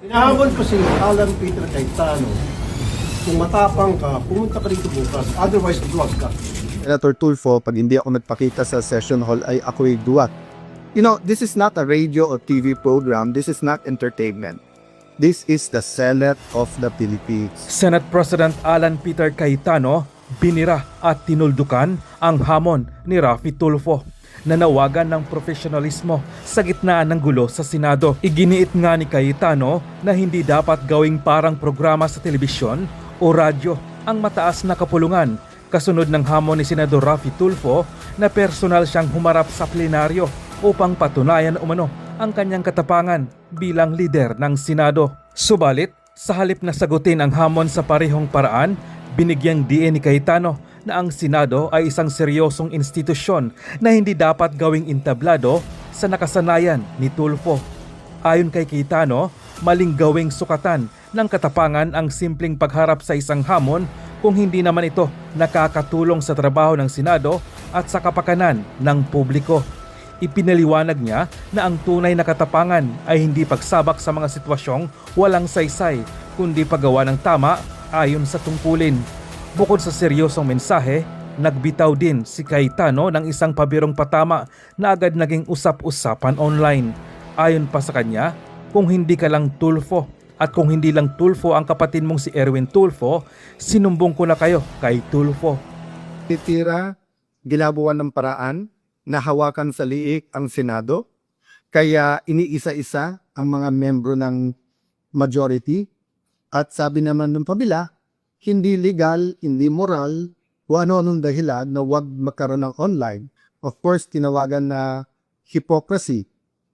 Hinahamon ko si Alan Peter Cayetano. Kung matapang ka, pumunta ka rito bukas. Otherwise, duwag ka. Senator Tulfo, pag hindi ako nagpakita sa session hall ay ako'y duwat. You know, this is not a radio or TV program. This is not entertainment. This is the Senate of the Philippines. Senate President Alan Peter Cayetano binira at tinuldukan ang hamon ni Raffy Tulfo. Nanawagan ng profesionalismo sa gitna ng gulo sa Senado. Iginiit nga ni Cayetano na hindi dapat gawing parang programa sa telebisyon o radyo ang mataas na kapulungan kasunod ng hamon ni Senador Raffy Tulfo na personal siyang humarap sa plenaryo upang patunayan umano ang kanyang katapangan bilang lider ng Senado. Subalit, sa halip na sagutin ang hamon sa parehong paraan, binigyang diin ni Cayetano na ang Senado ay isang seryosong institusyon na hindi dapat gawing entablado sa nakasanayan ni Tulfo. Ayon kay Cayetano, maling gawing sukatan ng katapangan ang simpleng pagharap sa isang hamon kung hindi naman ito nakakatulong sa trabaho ng Senado at sa kapakanan ng publiko. Ipinaliwanag niya na ang tunay na katapangan ay hindi pagsabak sa mga sitwasyong walang saysay, kundi paggawa ng tama ayon sa tungkulin. Bukod sa seryosong mensahe, nagbitaw din si Cayetano ng isang pabirong patama na agad naging usap-usapan online. Ayon pa sa kanya, kung hindi ka lang Tulfo at kung hindi lang Tulfo ang kapatid mong si Erwin Tulfo, sinumbong ko na kayo kay Tulfo. Titira, ginabuan ng paraan na hawakan sa liig ang Senado, kaya iniisa-isa ang mga membro ng majority at sabi naman ng pabila, hindi legal, hindi moral, o ano-anong dahilan na huwag magkaroon ng online. Of course, tinawagan na hypocrisy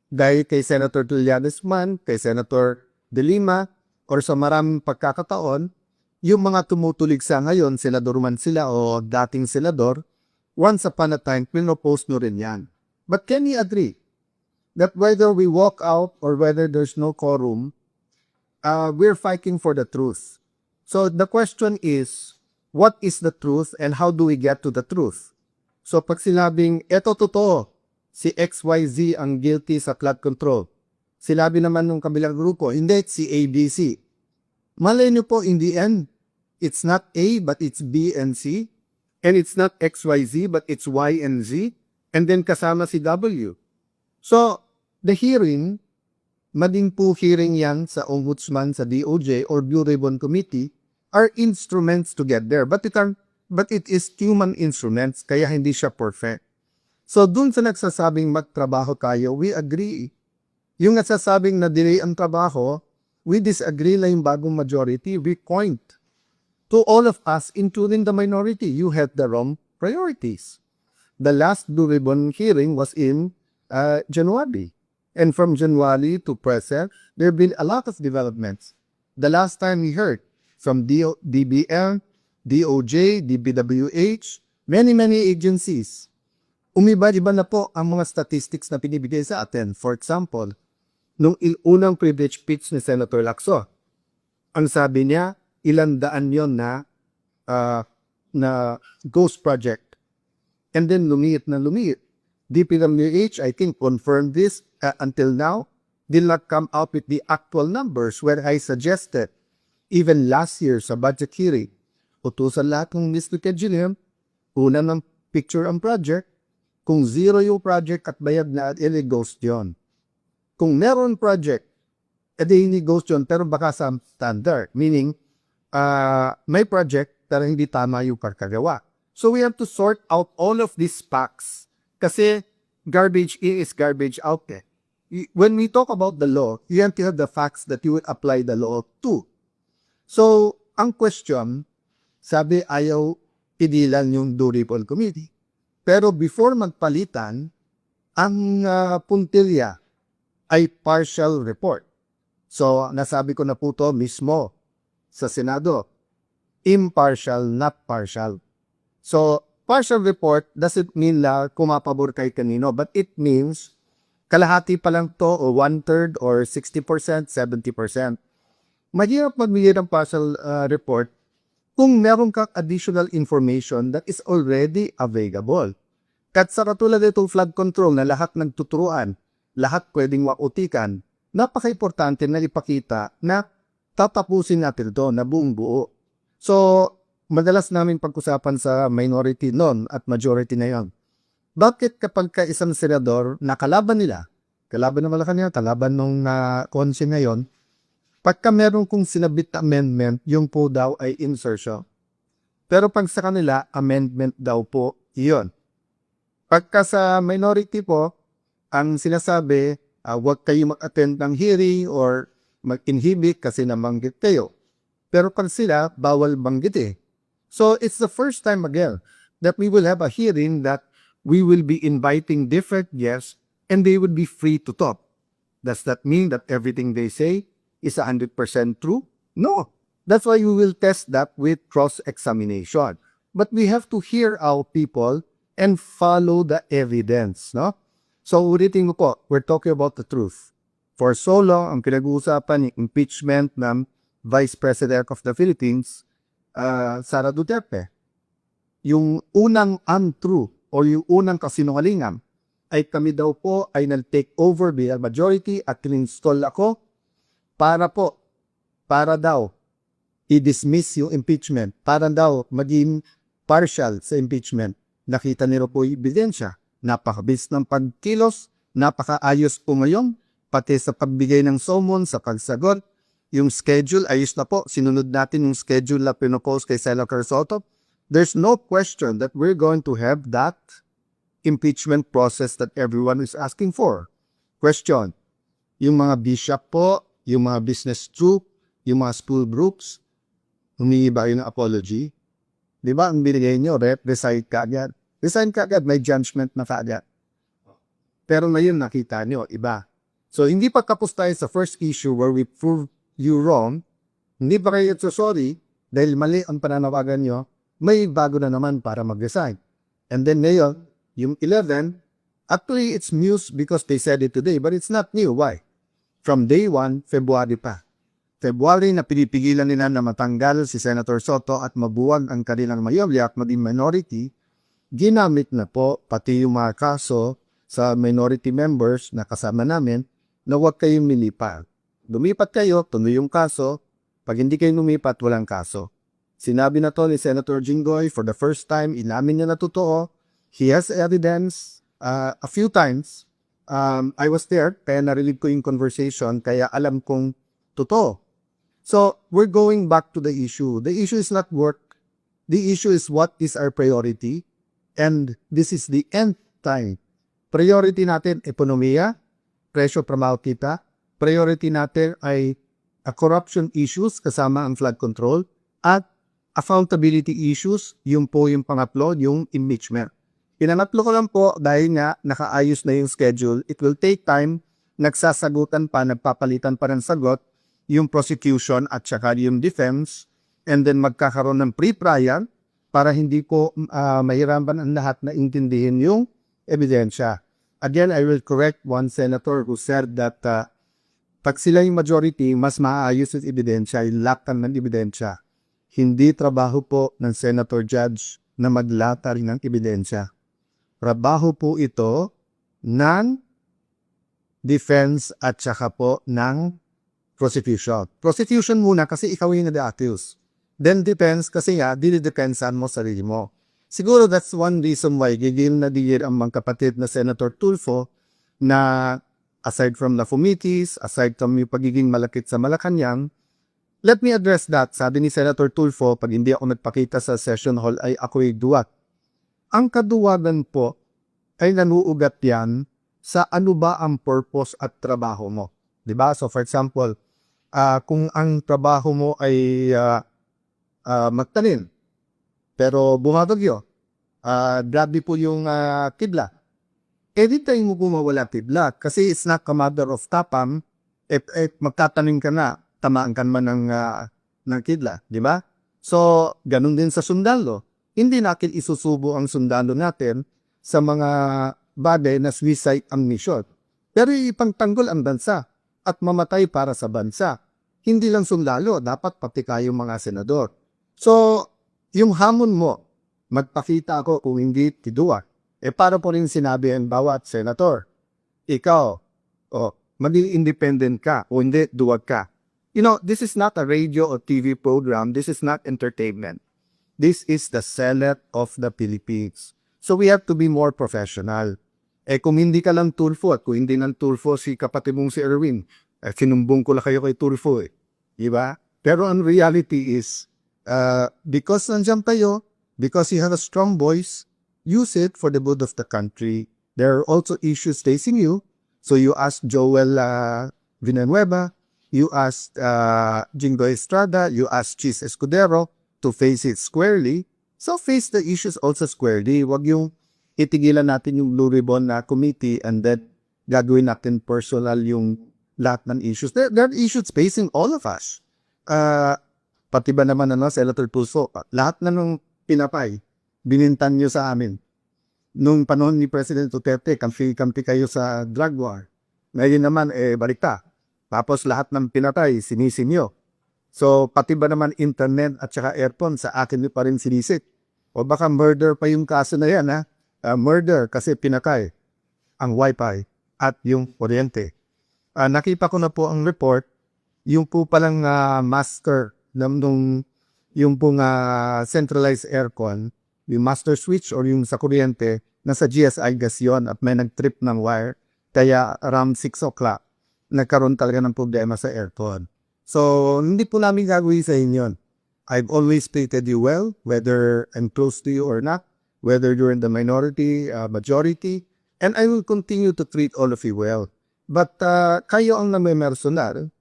dahil kay Senator Trillanes man, kay Senator De Lima, or sa maraming pagkakataon, yung mga tumutulig sa ngayon, senador man sila o dating senador, once upon a time, pinopost nyo rin yan. But can you agree that whether we walk out or whether there's no quorum, we're fighting for the truth. So the question is, what is the truth and how do we get to the truth? So pag sinabing, eto totoo, si XYZ ang guilty sa flood control. Sinabi naman ng kabilang grupo, hindi, si ABC. Malay niyo po, in the end, it's not A but it's B and C. And it's not XYZ but it's Y and Z. And then kasama si W. So the hearing, mading po hearing yan sa Ombudsman, sa DOJ, or Blue Ribbon Committee, are instruments to get there. But it is human instruments, kaya hindi siya perfect. So dun sa nagsasabing magtrabaho tayo, we agree. Yung nagsasabing na delay ang trabaho, we disagree lang yung bagong majority, we point to all of us, including the minority. You had the wrong priorities. The last Blue Ribbon hearing was in January. And from January to present, there have been a lot of developments. The last time we heard from DBM, DOJ, DPWH, many agencies. Umiba-iba na po ang mga statistics na pinibigay sa atin. For example, nung unang privilege speech ni Senator Lacson, ang sabi niya, ilang daan yon na ghost project. And then lumiit na lumiit. DPWH, I think, confirmed this until now, did not come out with the actual numbers where I suggested, even last year sa budget hearing, utusan lahat ng Mr. Engineer, una ng picture ang project, kung zero yung project at bayad na, edi ghost yun. Kung meron project, edi hindi ghost yun, pero baka sa standard, meaning, may project pero hindi tama yung pagkagawa. So we have to sort out all of these facts kasi garbage in is garbage out eh. When we talk about the law, you have to have the facts that you would apply the law to. So, ang question, sabi ayaw pinilan yung Blue Ribbon Committee. Pero before magpalitan, ang puntilya ay partial report. So, nasabi ko na po to mismo sa Senado. Impartial, not partial. So, partial report doesn't mean la kumapabor kay kanino, but it means kalahati pa lang to o 1/3 or 60%, 70%. Mahirap magbigay ng partial report kung meron kang additional information that is already available. Kat sa katulad itong flood control na lahat nagtuturuan, lahat pwedeng wakutikan, napaka-importante na ipakita na tatapusin natin ito na buong buo. So, madalas namin pag-usapan sa minority noon at majority na yon. Bakit kapag ka isang senador na kalaban nila, kalaban ng Malacanang, kalaban ng konse ngayon, pagka meron kong sinabit na amendment, yung po daw ay insertion. Pero pag sa kanila, amendment daw po iyon. Pagka sa minority po, ang sinasabi, huwag kayo mag-attend ng hearing or mag-inhibit kasi nabanggit kayo. Pero pag sila, bawal banggit eh. So it's the first time again that we will have a hearing that we will be inviting different guests and they would be free to talk. Does that mean that everything they say is 100% true? No. That's why we will test that with cross-examination. But we have to hear our people and follow the evidence, no? So ulitin ko po, we're talking about the truth. For so long, ang pinag-uusapan ni impeachment ng Vice President of the Philippines, Sara Duterte. Yung unang untrue o yung unang kasinungalingan ay kami daw po ay nag-take over bilang majority at in-install ako para daw i-dismiss yung impeachment, para daw maging partial sa impeachment. Nakita nila po yung ebidensya. Napakabilis ng pagkilos, napakaayos po ngayon, pati sa pagbigay ng summon, sa pagsagot. Yung schedule, ayos na po. Sinunod natin yung schedule na pinopose kay Senator Soto. There's no question that we're going to have that impeachment process that everyone is asking for. Question, yung mga bishop po, yung mga business group, yung mga school groups, humingi ba yun ng apology? Di ba ang binigay nyo, resign ka agad. Resign ka agad, may judgment na kaagad. Pero ngayon nakita nyo, iba. So hindi pa tapos tayo sa first issue where we prove you wrong, hindi pa kayo sorry dahil mali ang pananawagan nyo, may bago na naman para mag-resign. And then ngayon, yung 11, actually it's news because they said it today, but it's not new. Why? From day 1, February pa. February na pinipigilan nila na matanggal si Senator Soto at mabuwag ang kanilang mayorya at maging minority, ginamit na po pati yung mga kaso sa minority members na kasama namin na huwag kayong milipat. Lumipat kayo, tuloy yung kaso. Pag hindi kayo lumipat, walang kaso. Sinabi na to ni Senator Jinggoy for the first time, inamin niya na totoo. He has evidence a few times. I was there, kaya narinig ko yung conversation, kaya alam kong totoo. So, we're going back to the issue. The issue is not work. The issue is what is our priority. And this is the end time. Priority natin, ekonomiya, presyo pramaw kita. Priority natin ay corruption issues kasama ang flood control at accountability issues, yung po yung pangatlo, yung impeachment. Pinangatlo ko lang po dahil nga nakaayos na yung schedule. It will take time, nagsasagutan pa, nagpapalitan pa ng sagot, yung prosecution at saka yung defense, and then magkakaroon ng pre-trial para hindi ko mahirapan ang lahat na intindihin yung ebidensya. Again, I will correct one senator who said that pag sila yung majority, mas maayos yung ebidensya, yung laktan ng ebidensya. Hindi trabaho po ng senator judge na maglata rin ng ebidensya. Trabaho po ito ng defense at saka po ng prosecution. Prosecution muna kasi ikaw yung na-accuse. Then defense kasi nga, dinidepensan mo sarili mo. Siguro that's one reason why gigil na digil ang mga kapatid na Senator Tulfo na aside from the committees, aside from yung pagiging malakit sa Malacanang, let me address that. Sabi ni Senator Tulfo, pag hindi ako nagpakita sa session hall ay ako'y duwat. Ang kaduwagan po ay nanuugat yan sa ano ba ang purpose at trabaho mo. Diba? So for example, kung ang trabaho mo ay magtanim, pero bumabagyo, grabe po yung kidlat. Di tayo mo mawala kidlat kasi it's not a matter of tapang, magtatanim ka na, tamaan ka naman ng kidlat, di ba? So, ganun din sa sundalo. Hindi natin isusubo ang sundalo natin sa mga bagay na suicide ang mission. Pero ipangtanggol ang bansa at mamatay para sa bansa. Hindi lang sundalo, dapat pati kayong mga senador. So, yung hamon mo, magpakita ako kung hindi tiduwa. Para po rin sinabi ang bawat senator. Ikaw, maging independent ka o hindi, duwag ka. You know, this is not a radio or TV program. This is not entertainment. This is the Senate of the Philippines. So we have to be more professional. Kung hindi ka lang Tulfo at kung hindi lang Tulfo si kapatid mong si Erwin, sinumbong ko lang kayo kay Tulfo eh. Diba? Pero ang reality is, because nandiyan kayo, because you have a strong voice, use it for the good of the country. There are also issues facing you. So you ask Joel Villanueva, you ask Jingo Estrada, you ask Chis Escudero to face it squarely. So face the issues also squarely. Wag yung itigilan natin yung Blue Ribbon na committee and then gagawin natin personal yung lahat ng issues. There are issues facing all of us. Pati ba naman Senator Tulfo, lahat na nung pinapay, binintan nyo sa amin. Nung panahon ni President Duterte, kampi kayo sa drug war. Ngayon naman, balikta. Tapos lahat ng pinatay, sinisin nyo. So, pati ba naman internet at saka aircon, sa akin nyo pa rin sinisik. O baka murder pa yung kaso na yan, ha? Murder kasi pinakay ang wifi at yung kuryente. Nakita ko na po ang report, yung po palang master yung pong centralized aircon, yung master switch or yung sa kuryente, nasa GSI gas yun at may nag-trip ng wire. Kaya around 6 o'clock, nagkaroon talaga ng problema sa aircon. So, hindi po namin gagawin sa inyo. I've always treated you well, whether I'm close to you or not, whether you're in the minority, majority, and I will continue to treat all of you well. But kayo ang namimersonal,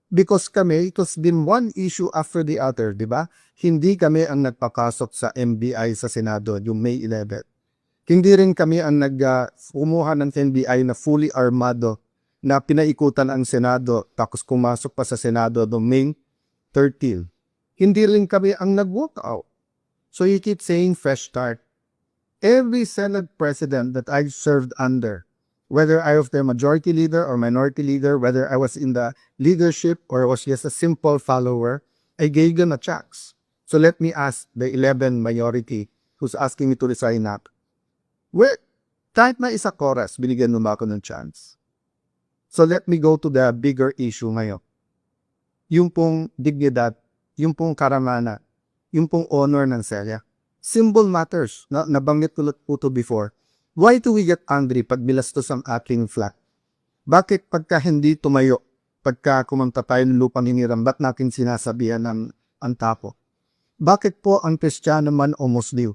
because kami, it has been one issue after the other, di ba? Hindi kami ang nagpakasok sa MBI sa Senado, yung May 11. Hindi rin kami ang kumuha ng NBI na fully armado na pinaikutan ang Senado tapos kumasok pa sa Senado noong May 13. Hindi rin kami ang nag-walk out. So you keep saying fresh start. Every Senate president that I've served under, whether I was their majority leader or minority leader, whether I was in the leadership or was just a simple follower, I gave them a chance. So let me ask the 11 majority who's asking me to resign up. Kahit na isa chorus, binigyan mo ako ng chance. So let me go to the bigger issue ngayon. Yung pong dignidad, yung pong karamana, yung pong honor ng Celia. Simple matters. Nabanggit ko po to before. Why do we get angry pag bilastos ang ating flag? Bakit pagka hindi tumayo, pagka kumanta tayo ng lupang hiniram, ba't natin sinasabihan ng ang tapo? Bakit po ang Kristiyano man o Muslim,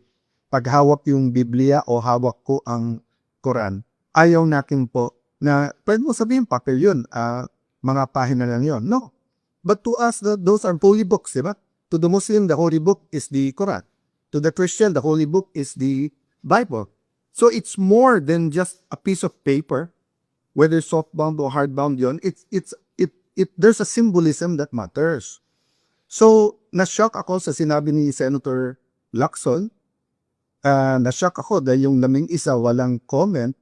pag hawak yung Biblia o hawak ko ang Quran, ayaw natin po na, pwede mo sabihin, papel yun, mga pahina lang yun. No. But to us, those are holy books, diba? To the Muslim, the holy book is the Quran. To the Christian, the holy book is the Bible. So it's more than just a piece of paper, whether softbound or hardbound yun. There's a symbolism that matters. So, na-shock ako sa sinabi ni Senator Lacson. Na-shock ako dahil yung laming isa walang comment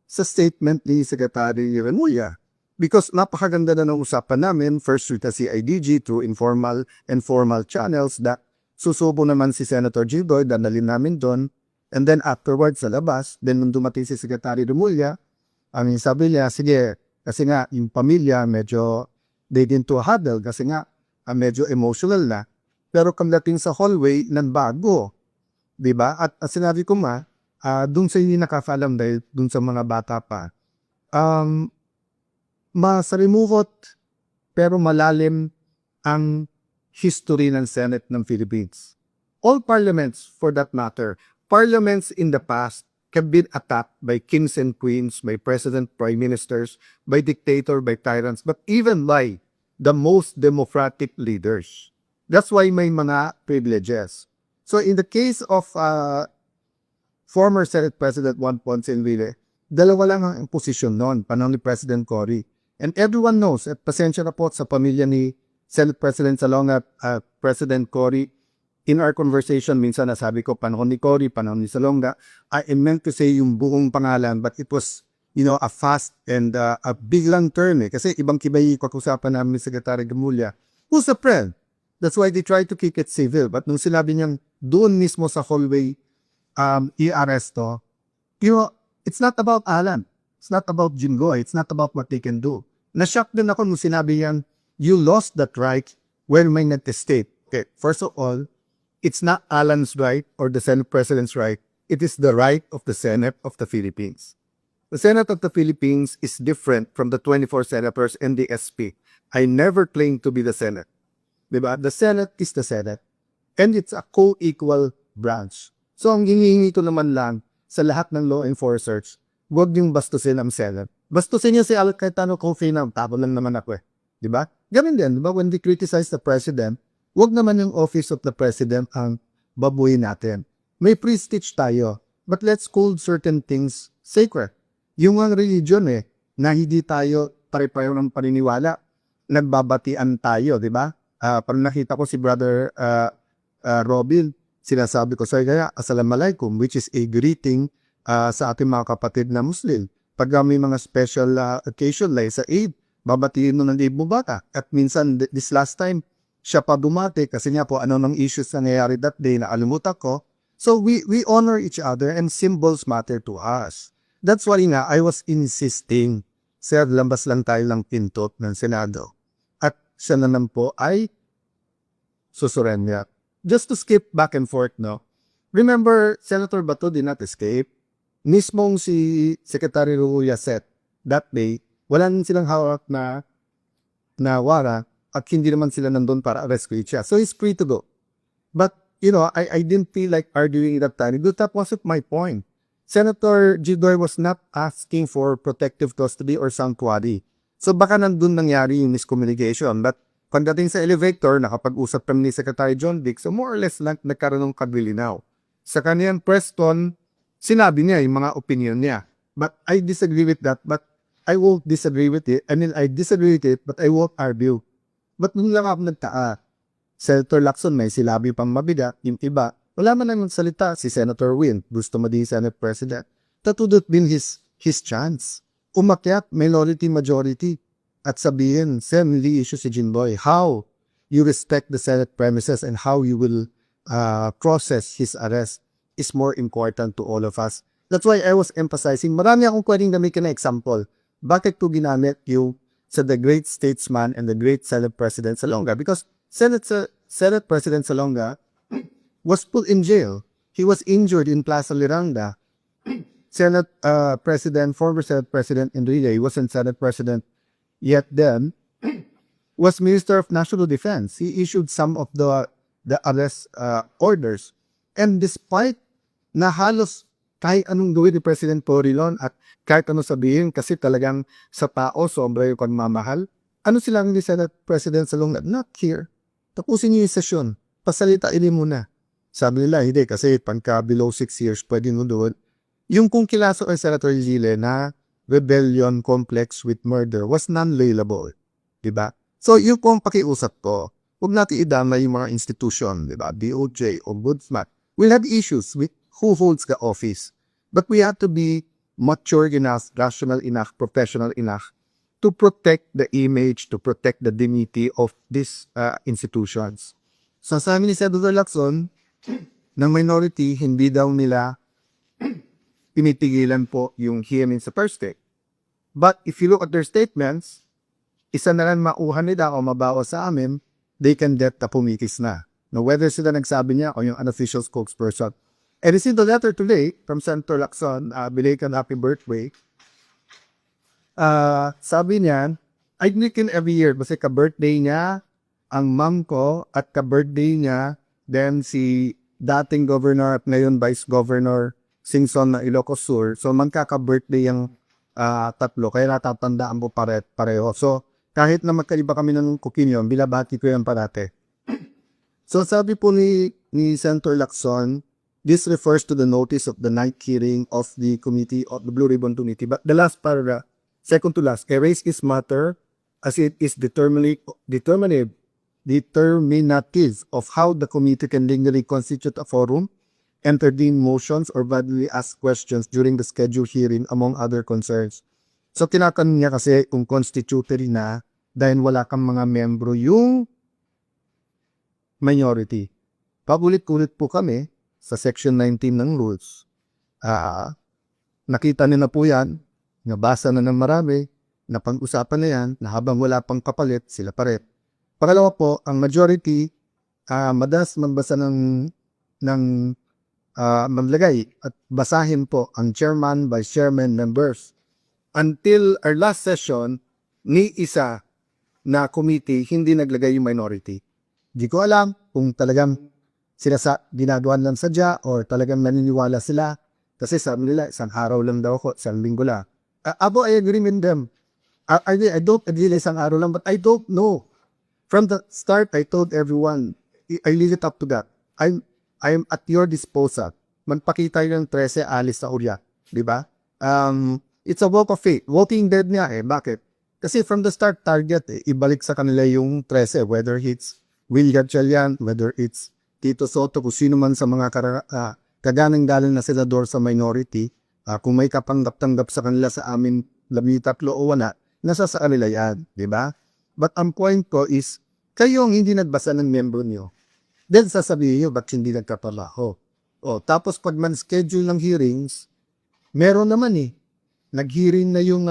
sa statement ni Secretary Remulla. Because napakaganda na ng usapan namin, first through the CIDG, through informal and formal channels, that susubo naman si Senator Jinggoy, dadalhin namin doon, and then afterwards sa labas, then nung dumating si Secretary Remulla, sabi niya, sige, kasi nga yung pamilya medyo, they didn't to huddle, kasi nga medyo emotional na, pero kamdating sa hallway, nanbago. Diba? At sinabi ko dun sa hindi nakakalam dahil dun sa mga bata pa, masalimuot pero malalim ang history ng Senate ng Philippines. All parliaments, for that matter, parliaments in the past have been attacked by kings and queens, by president, prime ministers, by dictator, by tyrants, but even by the most democratic leaders. That's why may mga privileges. So in the case of former Senate President Juan Ponce Enrile, dalawa lang ang posisyon noon, panahon ni President Cory. And everyone knows, at pasensya na po sa pamilya ni Senate President Salonga at President Cory, in our conversation, minsan nasabi ko, panahon ni Cory, panahon ni Salonga, I meant to say yung buong pangalan, but it was, a fast and a biglang turn Kasi ibang-kibay kakusapan namin ni Secretary Remulla, who's a friend. That's why they try to keep it civil. But nung sinabi niyang doon mismo sa hallway, i-aresto, it's not about Alan. It's not about Jinggoy. It's not about what they can do. Na-shock din ako nung sinabi yan, you lost that right when may nag-state. Okay, first of all, it's not Alan's right or the Senate President's right. It is the right of the Senate of the Philippines. The Senate of the Philippines is different from the 24 senators and the SP. I never claimed to be the Senate. Diba? The Senate is the Senate. And it's a co-equal branch. So ang hinihingi ko naman lang sa lahat ng law enforcers, huwag niyong bastusin ang Senate. Bastusin niyo si Al Cayetano kung finang, tabo lang naman ako eh. Diba? Ganun din, diba? When they criticize the President, huwag naman yung office of the President ang babuhin natin. May prestige tayo, but let's hold certain things sacred. Yung ang religion na hindi tayo pare-pareho ng paniniwala, nagbabatian tayo, di ba? Parang nakita ko si Brother Robin, sinasabi ko sa kaya, Assalamualaikum, which is a greeting sa ating mga kapatid na Muslim. Pag may mga special occasion like sa Eid, babatiin mo ng Eid Mubarak. At minsan, this last time, siya pa dumati kasi nga po ano ng issues na nangyayari that day na alimutan ko. So we honor each other and symbols matter to us. That's why nga, I was insisting, sir, lambas lang tayo ng pintot ng Senado. At siya naman po ay susurrender. Just to skip back and forth, no? Remember, Senator Bato did not escape. Mismong si Secretary Ruya said, that day, wala silang hawak na wara at hindi naman sila nandun para rescue siya. So he's free to go. But, you know, I didn't feel like arguing that time. That wasn't my point. Senator Jidoy was not asking for protective custody or sanctuary. So baka nandun nangyari yung miscommunication. But pagdating sa elevator, nakapag-usap kami ni Secretary John Vic, so more or less lang nagkaroon ng kadilinaw. Sa kaniyang press con, sinabi niya yung mga opinion niya. But I disagree with that, but I won't disagree with it. I mean, I disagree with it, but I won't argue. But nung lang ako nagtaa, Senator Lacson may silabi pang mabigat, yung iba, wala man naman salita si Senator Win, gusto maging Senate President. That would have been his chance. Umakyat, majority, at sabihin, Sen, hindi issue si Jinboy. How you respect the Senate premises and how you will process his arrest is more important to all of us. That's why I was emphasizing, marami akong pwedeng gamitin na example. Bakit ko ginamit yung sa the great statesman and the great Senate President Salonga? Because Senate President Salonga was put in jail. He was injured in Plaza Liranda. Former Senate President Enrile, he wasn't Senate President yet then, was Minister of National Defense. He issued some of the arrest orders. And despite na halos kahit anong gawin ni President Porilon at kahit ano sabihin kasi talagang sa tao sobra yung pagmamahal, ano silang ni Senate President Salonga? Not here. Tapusin niyo yung sesyon. Pasalitain muna. Sabi nila, hindi kasi pagka below 6 years pwede mo doon. Yung kung kilaso kay Senator Gile na rebellion complex with murder was non-bailable. Diba? So yung kung pakiusap ko, huwag natin idamay yung mga institution, diba? DOJ, Ombudsman. We'll have issues with who holds the office. But we have to be mature enough, rational enough, professional enough to protect the image, to protect the dignity of these institutions. So sabi ni Senator Lacson, ng minority, hindi daw nila pinitigilan po yung hearing sa first day. But if you look at their statements, isa na lang mauhan nila o mabawa sa amin, they can get na pumikis na. Now, whether sila nagsabi niya o yung unofficial spokesperson. I received a letter today from Senator Lacson, belated happy birthday. Sabi niya, I drink in every year kasi ka-birthday niya, ang mom ko at ka-birthday niya, then si dating governor at ngayon vice governor Singson na Ilocos Sur. So magkaka-birthday yung tatlo, kaya natatandaan po pareho. So kahit na magkaiba kami ng opinion, binabati ko yan parate. So sabi po ni Senator Lacson, this refers to the notice of the night hearing of the committee of the Blue Ribbon Committee. But the last paragraph, second to last, I raise this matter as it is determinative of how the committee can legally constitute a forum, entertain motions, or validly ask questions during the scheduled hearing, among other concerns. So tinatanong niya kasi kung constitutory na dahil wala kang mga membro yung minority. Pabulit-ulit po kami sa Section 19 ng rules. Nakita niyo na po yan, nabasa na ng marami, napag-usapan na yan, na habang wala pang kapalit, sila pa rin. Pangalawa po, ang majority, madalas magbasa ng maglagay at basahin po ang chairman, vice chairman, members. Until our last session, ni isa na committee hindi naglagay yung minority. Di ko alam kung talagang sila ginagawa lang sadya or talagang naniniwala sila. Kasi sabi nila, isang araw lang daw ako, isang linggo lang. Abo, I agree with them. I don't agree na isang araw lang, but I don't know. From the start, I told everyone, I leave it up to that. I'm at your disposal. Magpakita yung 13, alis sa Urya. Di ba? It's a walk of faith. Walking dead niya Bakit? Kasi from the start, target ibalik sa kanila yung 13. Whether it's Will Gatchalian, whether it's Tito Soto, kung sino man sa mga kaganang-galang na senador sa minority, kung may kapanggap-tanggap sa kanila sa amin 13 o wala, nasa sa kanila yan. Di ba? But ang point ko is, kayo ang hindi nagbasa ng membro niyo. Then sasabihin nyo, ba't hindi nagkapalaho? Tapos pag man schedule ng hearings, meron naman nag-hearing na yung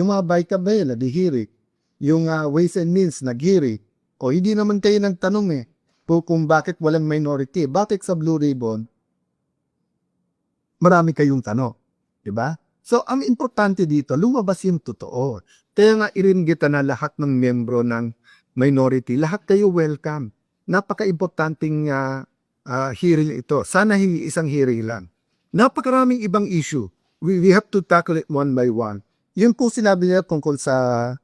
mga Baykabel, nag-hearing. Yung Ways and Means, nag-hearing. Hindi naman kayo nagtanong kung bakit walang minority. Bakit sa Blue Ribbon, marami kayong tanong. Diba? So, ang importante dito, lumabas yung totoo. Kaya nga iringgit na lahat ng membro ng minority, lahat kayo welcome. Napaka-importanting hearing ito. Sana hindi isang hearing lang. Napakaraming ibang issue. We have to tackle it one by one. Yun po sinabi niya tungkol sa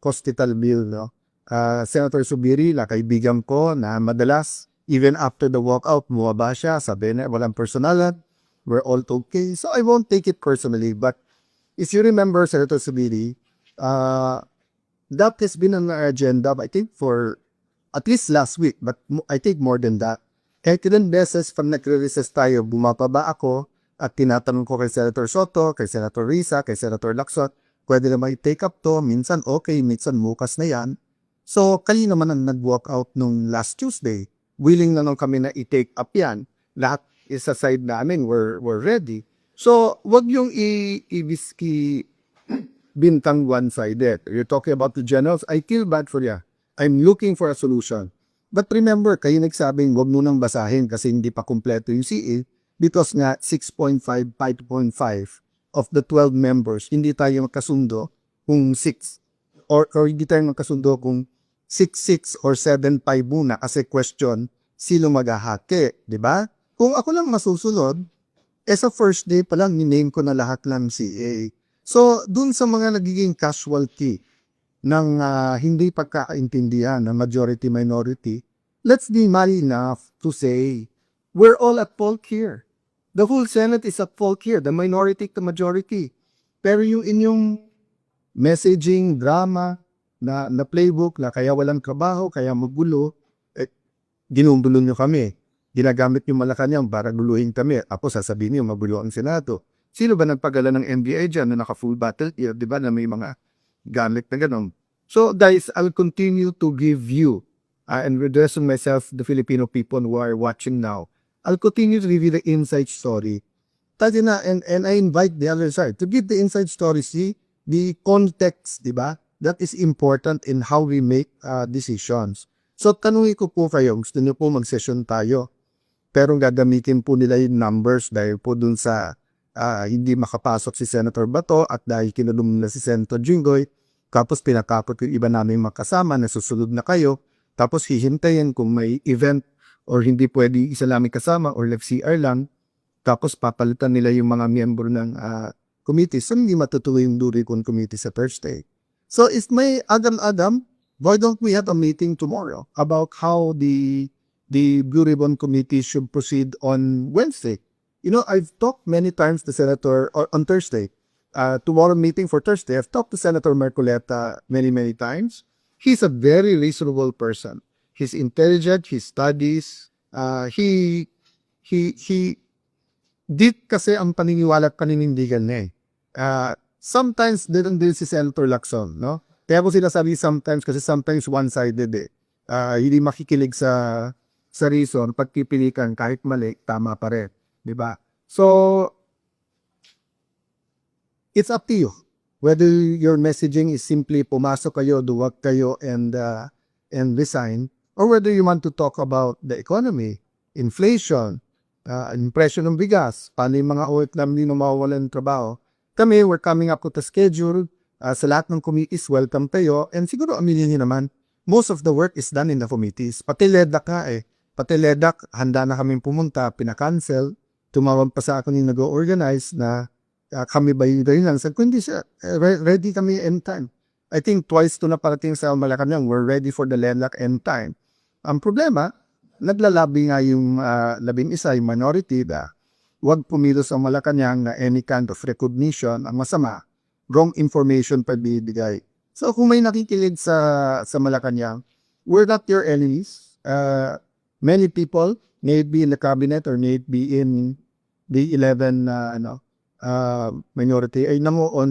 hospital bill, no? Senator Subiri, kaibigan ko na madalas, even after the walkout, bumaba siya, sabi na walang personalan, we're all okay. So I won't take it personally, but if you remember, Senator Subiri, that has been on our agenda, I think, for at least last week, but I think more than that. Ilan beses pag nagre-recess tayo, bumababa ako at tinatanong ko kay Senator Soto, kay Senator Risa, kay Senator Lacson, pwede na may take up to, minsan okay, minsan bukas na yan. So, kanina naman ang nag-walk out nung last Tuesday, willing na nung kami na i-take up yan. Lahat is aside namin, we're ready. So, wag yung i-whiskey bintang one-sided. You're talking about the generals, I feel bad for you. I'm looking for a solution. But remember, kayo nagsabing wag mo nang basahin kasi hindi pa kumpleto yung CA because nga 6.5, 5.5 of the 12 members, hindi tayo magkasundo kung 6 or hindi tayo magkasundo kung 6-6 or 7-5 muna kasi question, sino maghahake, di ba? Kung ako lang masusunod, sa first day pa lang, niname ko na lahat ng CA. So, dun sa mga nagiging casualty ng hindi pagkakaintindihan ng majority-minority, let's be man enough to say, we're all at fault here. The whole Senate is at fault here, the minority to majority. Pero yung inyong messaging, drama, na playbook, na kaya walang trabaho, kaya magulo, ginugulo nyo kami. Ginagamit nyo Malacanang para guluhin kami. Ako sasabihin nyo, magulo ang Senado. Sino ba nagpagala ng NBA dyan na naka-full battle? Di ba na may mga gamit na gano'n? So guys, I'll continue to give you, and addressing myself, the Filipino people who are watching now, I'll continue to give you the inside story. And I invite the other side to give the inside story, see, the context, di ba? That is important in how we make decisions. So, tanungin ko po kayo, gusto niyo po mag-session tayo, pero gagamitin po nila yung numbers dahil po dun sa hindi makapasok si Senator Bato at dahil kinulong na si Senator Jinggoy, tapos pinakapot yung iba namin makasama na susunod na kayo, tapos hihintayin kung may event or hindi pwede isa namin kasama or live CR lang, tapos papalitan nila yung mga miyembro ng committee. So, hindi matutuloy yung Duricon committee sa Thursday. So, is may Adam, why don't we have a meeting tomorrow about how the Blue Ribbon Committee should proceed on Wednesday? You know, I've talked many times to Senator, or on Thursday, tomorrow meeting for Thursday, I've talked to Senator Marcoleta many times. He's a very reasonable person. He's intelligent, he studies, he did kasi ang paniniwala at paninindigan niya sometimes din si Senator Lacson, no? Kaya ko sinasabi sometimes kasi sometimes one-sided hindi makikilig sa reason, pagpipilikan kahit mali, tama pa rin. Di ba? So, it's up to you. Whether your messaging is simply pumasok kayo, duwag kayo, and resign, or whether you want to talk about the economy, inflation, presyo ng bigas, paano yung mga OFW na mawawalan ng trabaho. Kami, we're coming up with a schedule. Sa lahat ng committees, welcome kayo. And siguro aminin niyo naman, most of the work is done in the committees. Pati LEDAC nga eh. Pati LEDAC, handa na kaming pumunta, pinakancel. Tumawag pa sa akin yung nag-organize na kami ba yung lang. Sabi ko, hindi siya, ready kami end time. I think twice to na parating sa Malacanang, we're ready for the LEDAC end time. Ang problema, naglalabi nga yung 11, yung minority na huwag pumilos ang Malacanang na any kind of recognition. Ang masama, wrong information pa bibigay. So kung may nakikinig sa Malacanang, we're not your enemies. Many people, may it be in the cabinet or may it be in the 11 minority, ay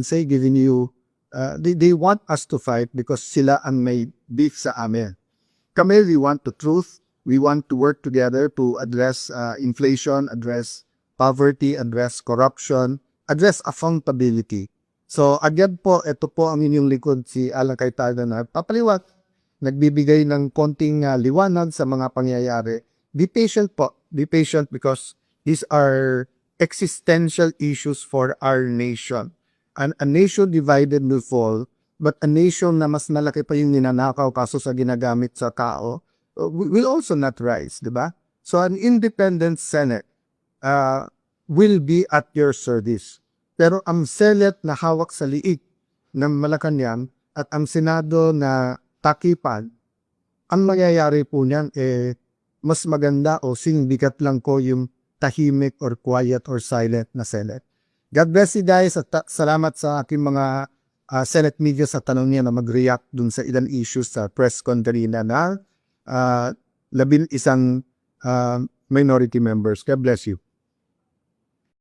say giving you, they want us to fight because sila ang may beef sa amin. Kami, we want the truth. We want to work together to address inflation, address poverty, address corruption, address accountability. So again po, ito po ang inyong likod, si Alan Cayetano na papaliwat, nagbibigay ng konting liwanag sa mga pangyayari. Be patient po. Be patient because these are existential issues for our nation. And a nation divided will fall, but a nation na mas malaki pa yung ninanakaw kaso sa ginagamit sa tao will also not rise, di ba? So an independent Senate will be at your service. Pero ang Senate na hawak sa liig ng Malacanang at ang Senado na takipan, ang mangyayari po niyan mas maganda o singbigat lang ko yung tahimik or quiet or silent na Senate. God bless you guys at salamat sa aking mga Senate media sa tanong niya na mag-react dun sa ilang issues sa press con kanina na 11 minority members. God bless you.